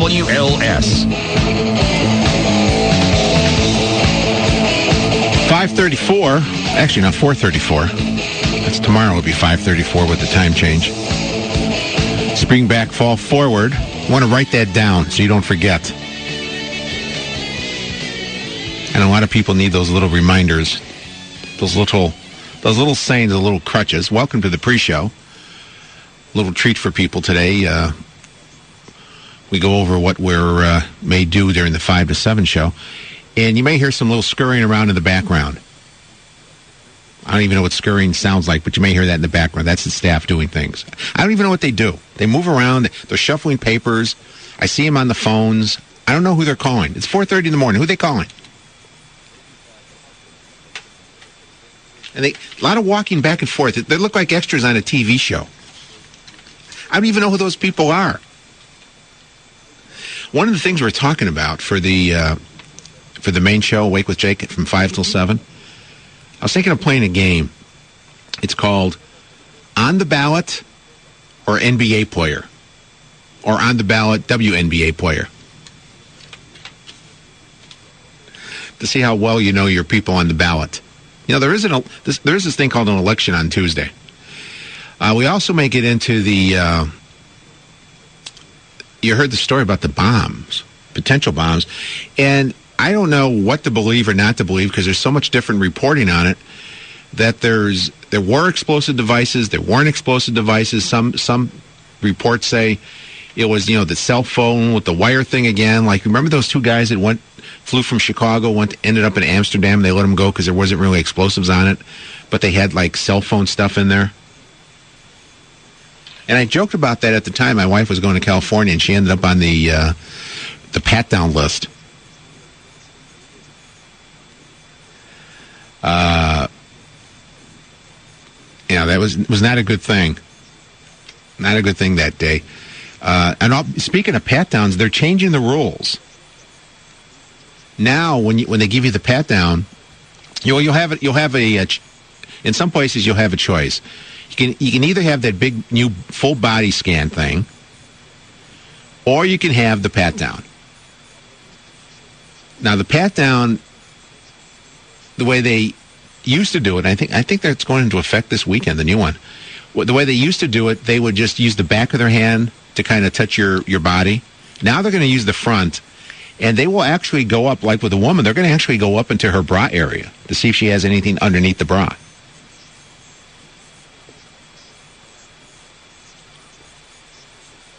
WLS. 5:34. Actually, not 4:34. That's tomorrow. It'll be 5:34 with the time change. Spring back, fall forward. I want to write that down so you don't forget. And a lot of people need those little reminders, those little sayings, the little crutches. Welcome to the pre-show. Little treat for people today. We go over what we're may do during the 5 to 7 show. And you may hear some little scurrying around in the background. I don't even know what scurrying sounds like, but you may hear that in the background. That's the staff doing things. I don't even know what they do. They move around. They're shuffling papers. I see them on the phones. I don't know who they're calling. It's 4:30 in the morning. Who are they calling? And a lot of walking back and forth. They look like extras on a TV show. I don't even know who those people are. One of the things we're talking about for the main show, Wake with Jake, from 5 till 7, I was thinking of playing a game. It's called On the Ballot or NBA Player, or On the Ballot WNBA Player, to see how well you know your people on the ballot. You know, there is this thing called an election on Tuesday. We also may get into the... you heard the story about the bombs, potential bombs, and I don't know what to believe or not to believe because there's so much different reporting on it. That there were explosive devices, there weren't explosive devices. Some reports say it was, you know, the cell phone with the wire thing again. Like, remember those two guys that flew from Chicago, ended up in Amsterdam. They let them go because there wasn't really explosives on it, but they had like cell phone stuff in there. And I joked about that at the time. My wife was going to California, and she ended up on the pat-down list. That was not a good thing. Not a good thing that day. Speaking of pat-downs, they're changing the rules. Now, when they give you the pat-down, you'll have in some places you'll have a choice. You can either have that big new full body scan thing, or you can have the pat-down. Now, the pat-down, the way they used to do it, I think that's going into effect this weekend, the new one. The way they used to do it, they would just use the back of their hand to kind of touch your body. Now they're going to use the front, and they will actually go up, like with a woman, they're going to actually go up into her bra area to see if she has anything underneath the bra.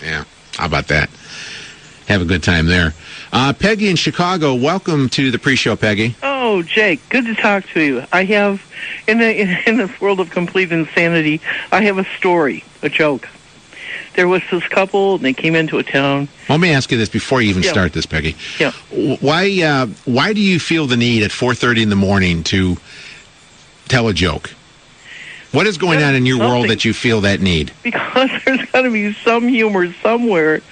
Yeah, how about that? Have a good time there. Peggy in Chicago, welcome to the pre-show, Peggy. Oh, Jake, good to talk to you. I have, in this world of complete insanity, I have a story, a joke. There was this couple, and they came into a town. Let me ask you this before you even start this, Peggy. Yeah. Why do you feel the need at 4:30 in the morning to tell a joke? What is going on in your world that you feel that need? Because there's got to be some humor somewhere.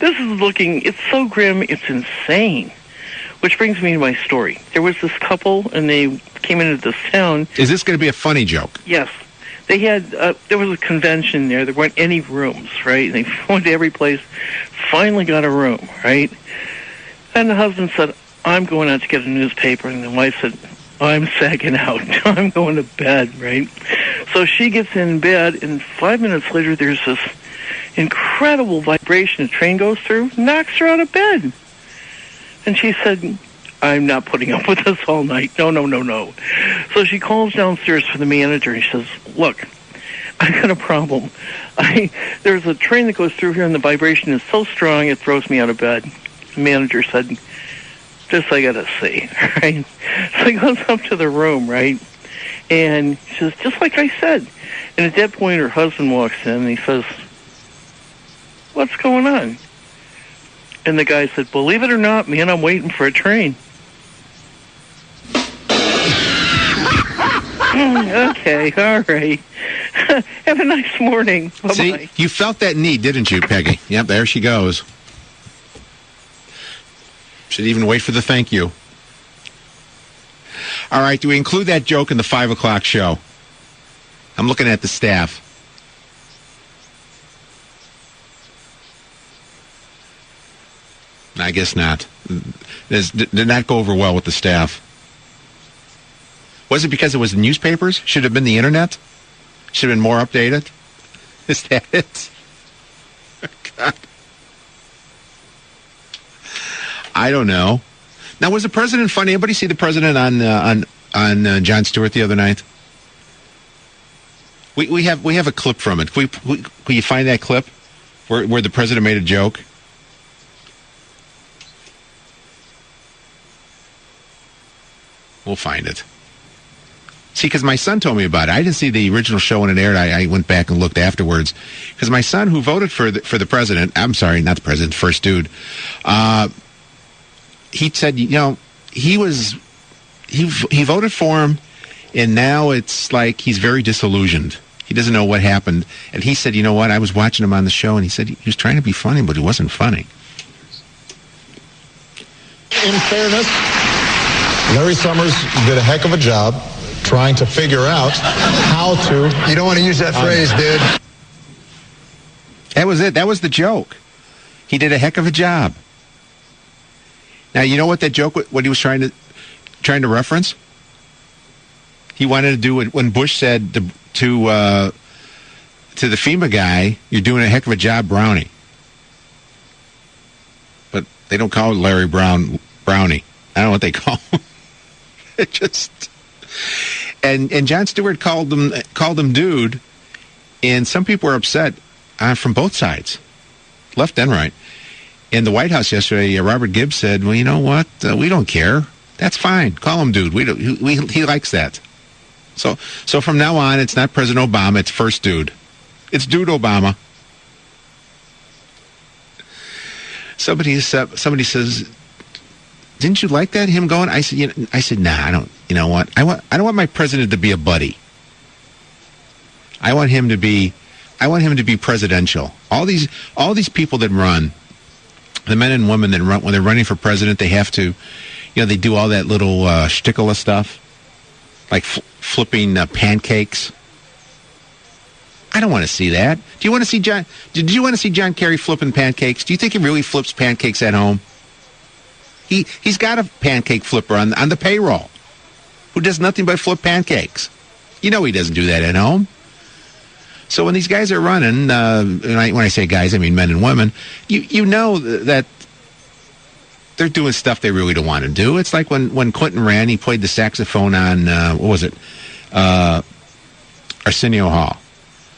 It's so grim, it's insane. Which brings me to my story. There was this couple, and they came into this town. Is this going to be a funny joke? Yes. They had, there was a convention there. There weren't any rooms, right? They went to every place, finally got a room, right? And the husband said, I'm going out to get a newspaper. And the wife said, I'm sagging out. I'm going to bed, right? So she gets in bed, and 5 minutes later, there's this incredible vibration a train goes through, knocks her out of bed. And she said, I'm not putting up with this all night. No. So she calls downstairs for the manager, and she says, look, I got a problem. There's a train that goes through here, and the vibration is so strong, it throws me out of bed. The manager said, this I got to see, right? So he goes up to the room, right? And she says, just like I said. And at that point, her husband walks in, and he says, what's going on? And the guy said, believe it or not, man, I'm waiting for a train. Okay, all right. Have a nice morning. Bye-bye. See, you felt that need, didn't you, Peggy? Yep, there she goes. Should even wait for the thank you. All right, do we include that joke in the 5 o'clock show? I'm looking at the staff. I guess not. Did not go over well with the staff. Was it because it was the newspapers? Should have been the internet? Should have been more updated? Is that it? God. I don't know. Now, was the president funny? Anybody see the president on Jon Stewart the other night? We have a clip from it. Can you find that clip where the president made a joke? We'll find it. See, because my son told me about it. I didn't see the original show when it aired. I went back and looked afterwards. Because my son, who voted for the president, I'm sorry, not the president, the first dude, he said, he voted for him, and now it's like he's very disillusioned. He doesn't know what happened. And he said, you know what, I was watching him on the show, and he said he was trying to be funny, but he wasn't funny. In fairness, Larry Summers did a heck of a job trying to figure out how to... You don't want to use that phrase, dude. That was it. That was the joke. He did a heck of a job. Now, you know what that joke, what he was trying to reference? He wanted to do it when Bush said to the FEMA guy, "You're doing a heck of a job, Brownie." But they don't call it Larry Brownie. I don't know what they call him. It just... And Jon Stewart called him dude, and some people were upset from both sides, left and right. In the White House yesterday, Robert Gibbs said, "Well, you know what? We don't care. That's fine. Call him dude. He likes that." So from now on, it's not President Obama. It's first dude. It's Dude Obama. Somebody says, "Didn't you like that, him going?" I said, "Nah, I don't. You know what? I don't want my president to be a buddy. I want him to be presidential. All these people that run, the men and women that run, when they're running for president, they have to, they do all that little shtickle stuff, like flipping pancakes. I don't want to see that. Do you want to see John? Did you want to see John Kerry flipping pancakes? Do you think he really flips pancakes at home? He's got a pancake flipper on the payroll who does nothing but flip pancakes. He doesn't do that at home. So when these guys are running, when I say guys, I mean men and women, you know that they're doing stuff they really don't want to do. It's like when Clinton ran, he played the saxophone on, what was it, Arsenio Hall.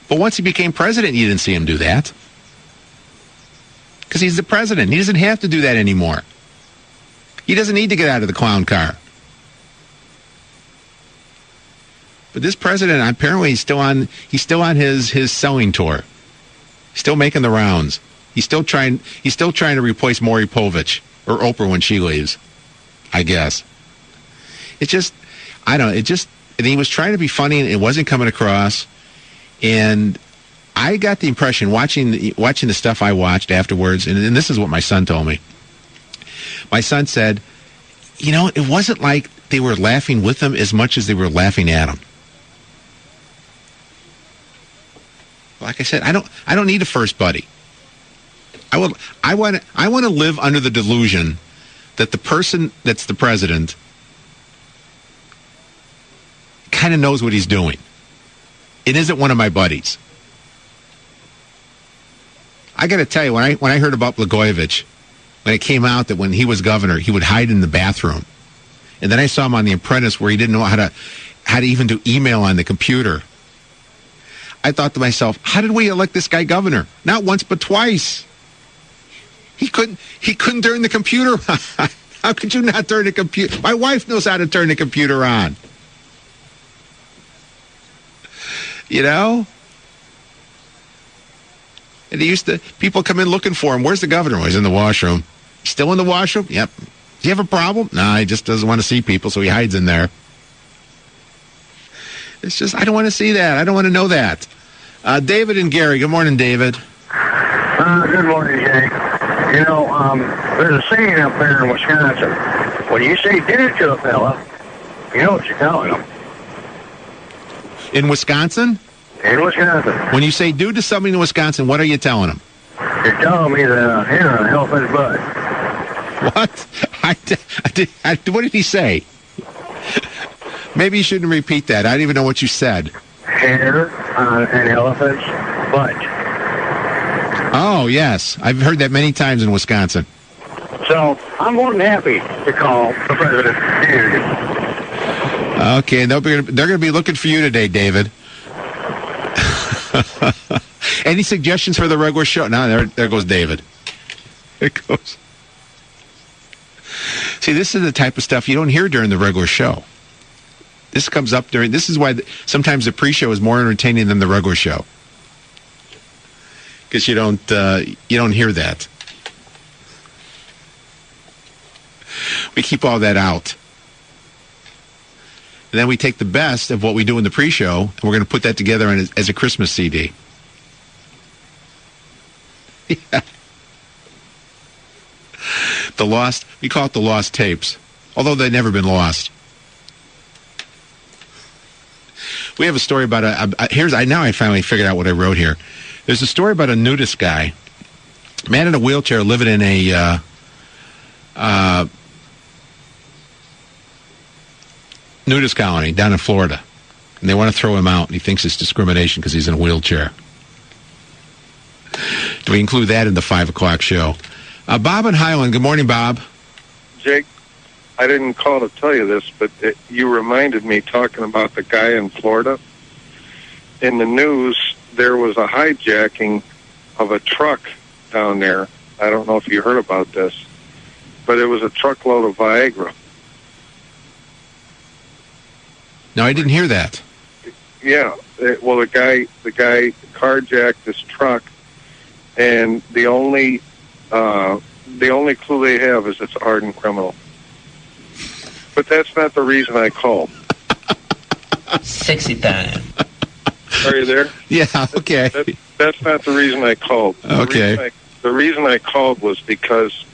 But once he became president, you didn't see him do that. Because he's the president. He doesn't have to do that anymore. He doesn't need to get out of the clown car. But this president, apparently, he's still on his selling tour. He's still making the rounds. He's still trying to replace Maury Povich or Oprah when she leaves, I guess. And he was trying to be funny, and it wasn't coming across. And I got the impression, watching the stuff I watched afterwards, and this is what my son told me. My son said, it wasn't like they were laughing with him as much as they were laughing at him. Like I said, I don't need a first buddy. I want to live under the delusion that the person that's the president kind of knows what he's doing. It isn't one of my buddies. I got to tell you, when I heard about Blagojevich, when it came out that when he was governor, he would hide in the bathroom, and then I saw him on The Apprentice where he didn't know how to even do email on the computer. I thought to myself, how did we elect this guy governor? Not once, but twice. He couldn't turn the computer on. How could you not turn the computer? My wife knows how to turn the computer on. And people come in looking for him. Where's the governor? Well, he's in the washroom. Still in the washroom? Yep. Do you have a problem? No, he just doesn't want to see people, so he hides in there. It's just, I don't want to see that. I don't want to know that. David and Gary. Good morning, David. Good morning, Jay. There's a saying up there in Wisconsin. When you say dude to a fella, you know what you're telling him. In Wisconsin? In Wisconsin. When you say dude to somebody in Wisconsin, what are you telling him? You're telling me to help his butt. What? What did he say? Maybe you shouldn't repeat that. I don't even know what you said. Hair on an elephant's butt. Oh, yes. I've heard that many times in Wisconsin. So I'm more than happy to call the president. Okay, they're going to be looking for you today, David. Any suggestions for the regular show? No, there goes David. There goes. See, this is the type of stuff you don't hear during the regular show. This comes up during. This is why sometimes the pre-show is more entertaining than the regular show, because you don't hear that. We keep all that out. And then we take the best of what we do in the pre-show, and we're going to put that together as a Christmas CD. Yeah. We call it the lost tapes, although they've never been lost. We have a story about now I finally figured out what I wrote here. There's a story about a nudist guy, man in a wheelchair living in a nudist colony down in Florida, and they want to throw him out, and he thinks it's discrimination because he's in a wheelchair. Do we include that in the 5 o'clock show? Bob in Highland. Good morning, Bob. Jake, I didn't call to tell you this, but you reminded me talking about the guy in Florida. In the news, there was a hijacking of a truck down there. I don't know if you heard about this, but it was a truckload of Viagra. No, I didn't hear that. Yeah, well, the guy carjacked this truck, and the only clue they have is it's a hardened criminal. But that's not the reason I called. Sexy time. Are you there? Yeah, okay. That's not the reason I called. Okay. The reason I called was because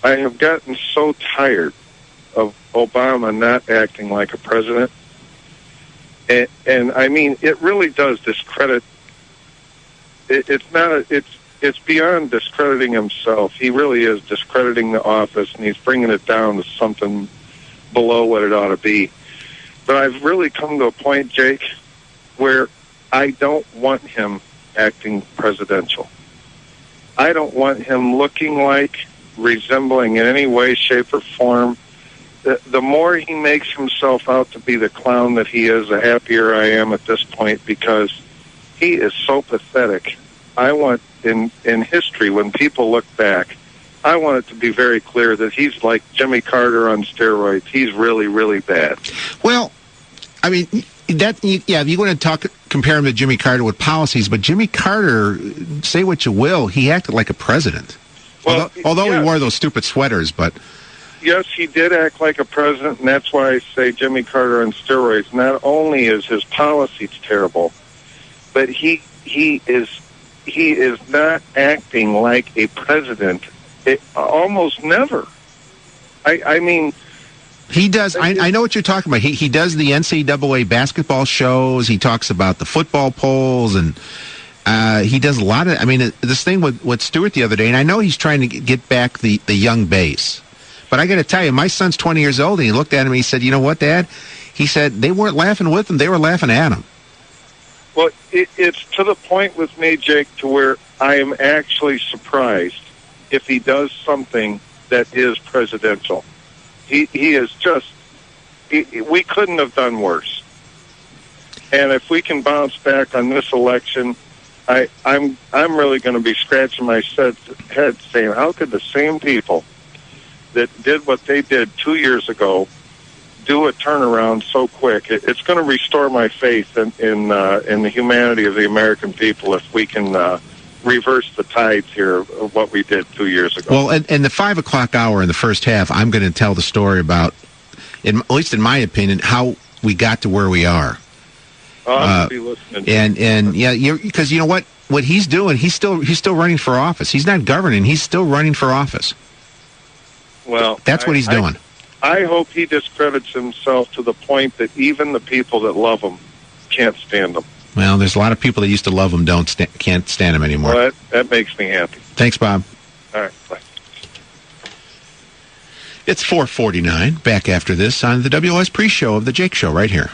I have gotten so tired of Obama not acting like a president. And I mean, it really does discredit. It's beyond discrediting himself. He really is discrediting the office, and he's bringing it down to something below what it ought to be. But I've really come to a point, Jake, where I don't want him acting presidential. I don't want him looking like, resembling in any way, shape, or form. The more he makes himself out to be the clown that he is, the happier I am at this point, because he is so pathetic. I want, in history, when people look back, I want it to be very clear that he's like Jimmy Carter on steroids. He's really, really bad. Well, I mean, you want to compare him to Jimmy Carter with policies, but Jimmy Carter, say what you will, he acted like a president. Well, although he wore those stupid sweaters, but... Yes, he did act like a president, and that's why I say Jimmy Carter on steroids. Not only is his policies terrible, but he is not acting like a president. Almost never. I mean... He does. I know what you're talking about. He does the NCAA basketball shows. He talks about the football polls, and he does a lot of... I mean, this thing with Stewart the other day, and I know he's trying to get back the young base. But I got to tell you, my son's 20 years old, and he looked at him and he said, "You know what, Dad?" He said, they weren't laughing with him. They were laughing at him. Well, it's to the point with me, Jake, to where I am actually surprised if he does something that is presidential. He is just... we couldn't have done worse. And if we can bounce back on this election, I'm really going to be scratching my head saying, how could the same people that did what they did 2 years ago do a turnaround so quick? It's going to restore my faith in the humanity of the American people if we can reverse the tides here of what we did 2 years ago. Well, in the 5 o'clock hour in the first half, I'm going to tell the story about, at least in my opinion, how we got to where we are. I'll be listening. And yeah, because you know what he's doing, he's still running for office. He's not governing; he's still running for office. Well, that's what he's doing. I hope he discredits himself to the point that even the people that love him can't stand him. Well, there's a lot of people that used to love him can't stand him anymore. Well, that makes me happy. Thanks, Bob. All right, bye. It's 4:49. Back after this on the WOS pre-show of the Jake Show right here.